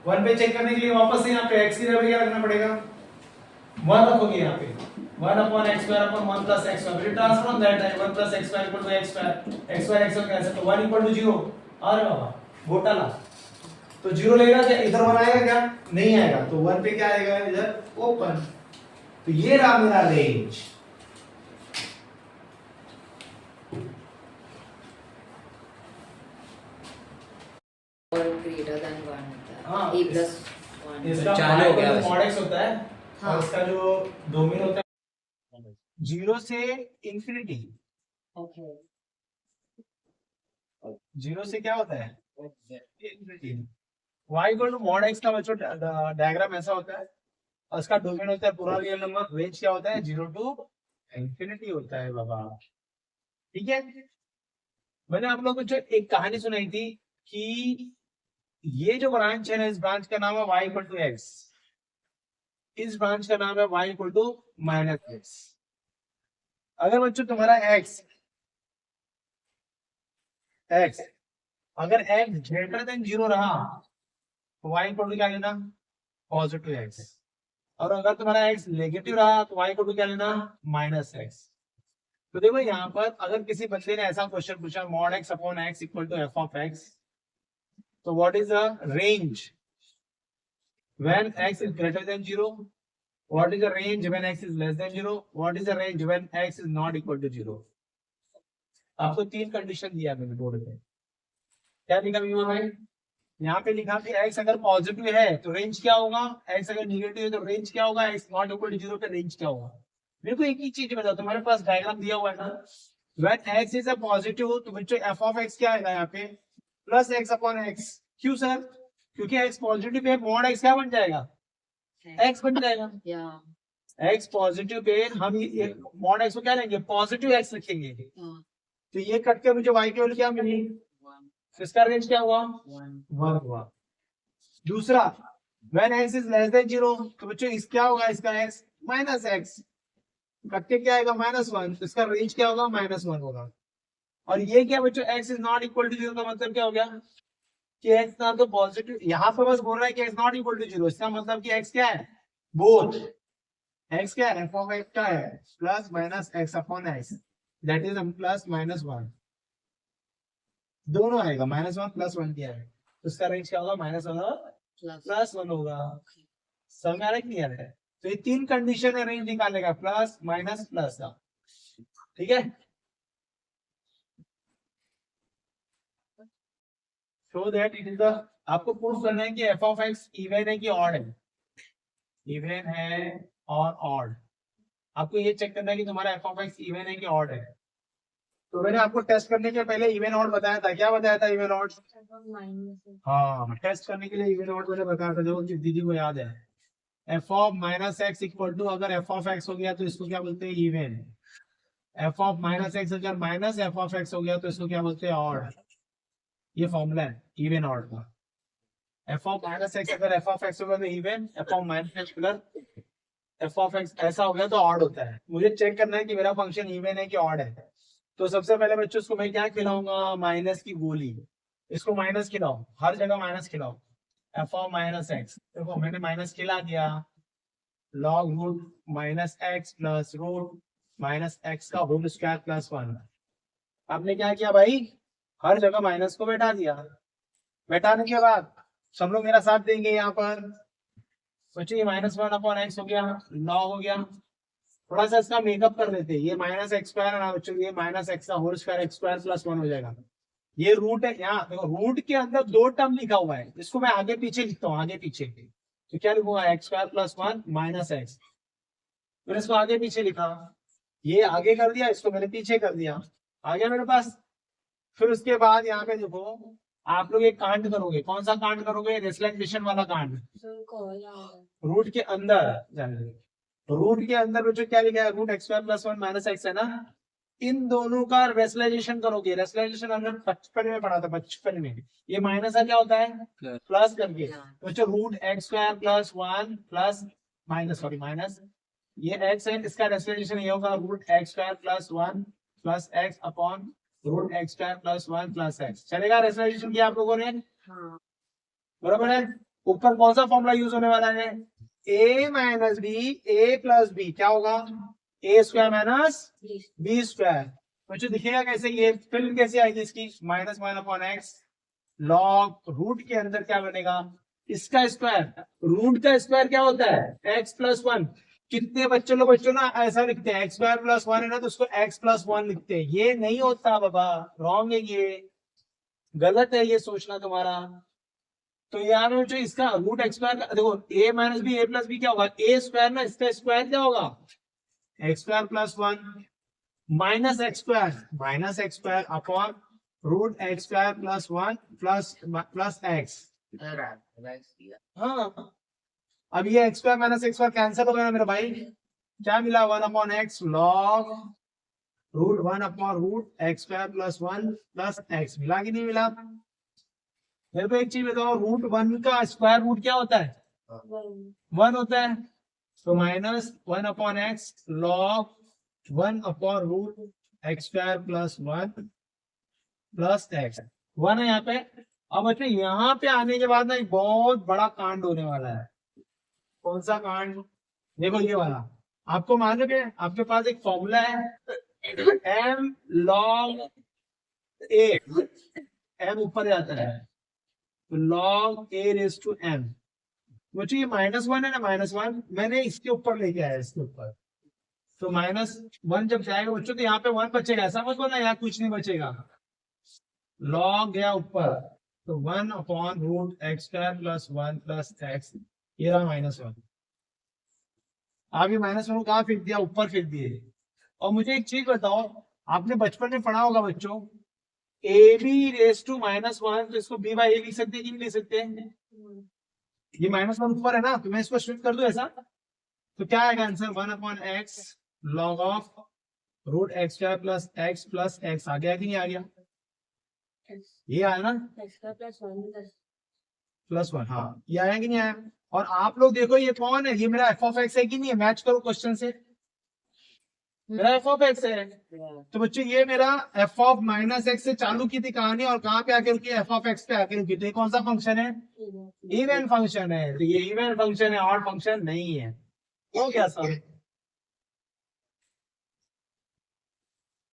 1 पे चेक करने के लिए वापस से यहाँ पे x की जगह क्या रखना पड़ेगा, 1 रखोगे यहाँ पे, 1/x² 1 + x², फिर ट्रांसफॉर्म दैट है 1 + x² = x², x² कैसे, तो 1 = 0। अरे बाबा घोटाला, तो 0 लेगा क्या, इधर 1 आएगा क्या, नहीं आएगा, तो 1 पे क्या आएगा इधर ओपन। तो ये रहा मेरा रेंज। और ग्रेटर देन 1 होता है, हाँ, a + 1। इसका चालू हो गया mod x होता है हाँ। और इसका जो डोमेन होता है 0 से इंफिनिटी। ओके, 0 से क्या होता है इंफिनिटी। y = mod x का बच्चों डायग्राम ऐसा होता है और इसका डोमेन होता है पूरा रियल नंबर, रेंज क्या होता है 0 to इंफिनिटी होता है बाबा। ठीक है, मैंने आप लोगों को जो एक कहानी सुनाई थी कि ये जो ब्रांच है ना, इस ब्रांच का नाम है y = x, इस ब्रांच का नाम है y = -x। अगर बच्चों तुम्हारा x अगर x ग्रेटर देन 0 रहा तो y = क्या लेना, पॉजिटिव x। और अगर तुम्हारा x नेगेटिव रहा तो y = क्या लेना, -x। तो देखो यहाँ पर अगर किसी बंदे ने ऐसा क्वेश्चन पूछा mod x/x = f(x), तो what is the range when x is greater than 0, what is the range when x is less than 0, what is the range when x is not equal to 0। आपको 3 कंडीशन दिया मैंने बोर्ड पे, क्या लिखा मीमा भाई, यहाँ पे लिखा कि x अगर पॉजिटिव है तो रेंज क्या होगा, x अगर नेगेटिव है तो रेंज क्या होगा, x नॉट इक्वल टू 0 पे रेंज क्या होगा। मेरे को एक ही चीज बताओ, तुम्हारे पास डायग्राम दिया हुआ है ना, when x is a positive तो बच्चों f(x) क्या आएगा यहाँ पे, +x/x। क्यों सर, क्योंकि x पॉजिटिव है, mod x क्या बन जाएगा, x बन जाएगा। या x पॉजिटिव पे हम ये mod x को क्या लेंगे, पॉजिटिव x लिखेंगे, तो ये कट के मुझे y की वैल्यू क्या मिली, इसका रेंज क्या हुआ, 1 हुआ। दूसरा when x is less than 0 तो बच्चों इस क्या होगा, इसका x -x, कट के क्या आएगा -1, तो इसका रेंज क्या होगा, -1 होगा। और ये क्या बच्चों, x is not equal to 0 का मतलब क्या हो गया कि x ना तो पॉजिटिव, यहाँ पे बस बोल रहा है कि x not equal to 0, इसका मतलब कि x क्या है, बोथ x क्या है, f(x) क्या है, +-x/x, दैट इज +-1, दोनों आएगा, -1 +1 क्या है, तो इसका रेंज क्या होगा, -1 और +1 होगा। समझ आ रहा है, क्लियर है। तो ये 3 कंडीशन है रेंज निकालने का, प्लस माइनस प्लस का, ठीक है। So that it is the, आपको प्रूफ करना है कि f(x) इवन है कि ऑड है, इवन है और ऑड। आपको ये चेक करना है कि तुम्हारा f(x) इवन है कि ऑड है। तो मैंने आपको टेस्ट करने के पहले इवन ऑड बताया था, क्या बताया था इवन ऑड? माइनस हाँ, टेस्ट करने के लिए इवन ऑड मैंने बताया था, जो कि दीदी को याद है। F of minus x equal to, अगर एफ ऑफ एक्स हो गया तो इसको क्या बोलते हैं? Even. F of minus x अगर माइनस एफ ऑफ एक्स हो गया तो इसको क्या बोलते हैं? ऑड। ये फॉर्मूला है इवन ऑड का। एफ ऑफ माइनस एक्स अगर एफ ऑफ एक्स हो गया तो even, f of minus x अगर एफ ऑफ एक्स ऐसा हो गया तो ऑड होता है। मुझे चेक करना है कि मेरा फंक्शन इवन है कि ऑड है। तो सबसे पहले बच्चों इसको मैं क्या खिलाऊंगा? माइनस की गोली। इसको माइनस खिलाओ, हर जगह माइनस खिलाओ। एफ ऑफ माइनस एक्स, देखो मैंने माइनस खिला दिया। Log root minus x plus root minus x का होल स्क्वायर प्लस 1। आपने क्या किया भाई? हर जगह माइनस को बैठा दिया। बैठाने के बाद सब लोग मेरा साथ देंगे यहाँ पर। सोचिए -1/x हो गया, लॉग हो गया। थोड़ा सा इसका मेकअप कर देते हैं। ये माइनस एक्स स्क्वायर है ना बच्चों, ये माइनस एक्स का whole square x square plus 1 हो जाएगा। ये रूट है, यहाँ देखो रूट के अंदर 2 टर्म लिखा हुआ है, इसको मैं आगे पीछे लिखता हूँ, आगे पीछे। तो क्या लिखूंगा? X square plus 1 minus x. मैंने इसको आगे पीछे लिखा, ये आगे कर दिया, इसको मैंने पीछे कर दिया, आ गया मेरे पास। फिर उसके बाद यहाँ पे देखो, आप लोग एक कांड करोगे। कौन सा कांड करोगे? रेसलेंटेशन वाला कांड। रूट के अंदर, रूट के अंदर बच्चों क्या लिखा है? Root x square plus 1 minus x है ना। इन दोनों का रेसलाइजेशन करोगे। रेसलाइजेशन हमने 55 में पढ़ा था, 55 में। ये माइनस का क्या होता है? प्लस करके। तो बच्चों root x square plus 1 plus minus, ये एक्स है, इसका रेसलाइजेशन ये होगा root x square plus 1 plus x upon root x square plus 1 plus x. चलेगा? रेसलाइजेशन किया आप लोगों ने, बराबर है। ऊपर कौन सा फॉर्मूला यूज होने वाला है? a minus B, A plus B, क्या होगा? ए स्क्वायर माइनस बी स्क्वायर। बच्चों दिखेगा कैसे? ये फिल्म कैसे आएगी इसकी? -1/x लॉग रूट के अंदर क्या बनेगा? इसका स्क्वायर। रूट का स्क्वायर क्या होता है? x plus 1। कितने बच्चों लोग बच्चों ना ऐसा लिखते हैं, x स्क्वायर प्लस 1 है ना तो उसको x प्लस 1 लिखते हैं। ये नहीं होता बाबा, रॉन्ग है, ये गलत है ये सोचना तुम्हारा। तो यहाँ पे जो इसका रूट एक्स स्क्वायर, देखो a minus B, A plus B क्या होगा? ए स्क्वायर ना, इसका स्क्वायर क्या होगा? X square plus 1 minus X square upon root x square plus 1 plus X. हाँ, अब ये X square minus X square cancel हो गया ना मेरा भाई। क्या मिला? 1/x लॉग रूट 1/रूट X square plus 1 plus X. मिला कि नहीं मिला? मेरे को एक चीज बताओ, रूट 1 का स्क्वायर रूट क्या होता है? 1 होता है। तो -1/x लॉग 1/रूट X square plus 1 plus X. 1 है यहाँ पे। अब बच्चे यहाँ पे आने के बाद ना एक बहुत बड़ा कांड होने वाला है। कौन सा कांड? देखो ये वाला। आपको मालूम है, आपके पास एक फॉर्मूला है m log a, m ऊपर जाता है log a raise to m। मुझे ये -1 है ना, -1 मैंने इसके ऊपर लेके आया, इसके ऊपर। तो -1 जब जाएगा बच्चों तो यहाँ पे 1 बचेगा, ऐसा मत बोलना यहाँ कुछ नहीं बचेगा। log गया ऊपर तो 1/रूट X square plus 1 plus X. ये रहा -1। आप ये -1 को कहाँ फेंक दिया? ऊपर फेंक दिए। और मुझे एक चीज बताओ, आपने बचपन में पढ़ा होगा बच्चों, ab रेज टू -1, तो इसको b बाई a लिख सकते हैं कि नहीं लिख सकते? ये -1 ऊपर है ना, तो मैं इसको शिफ्ट कर दूं ऐसा, तो क्या आएगा answer? 1/x log of root x square plus X. आ गया कि नहीं आ गया? ये आया ना, +1। हाँ, ये आया कि नहीं आया? और आप लोग देखो ये कौन है? ये मेरा f(x) है कि नहीं है? मैच करो क्वेश्चन से, मेरा f(x) है। तो बच्चों ये मेरा f(-x) से चालू की थी कहानी और कहाँ पे आके रुकी? f(x) पे आके रुकी। तो ये कौन सा फंक्शन है? इवन फंक्शन है। तो ये इवन फंक्शन है, ऑड फंक्शन नहीं है। हो गया सब।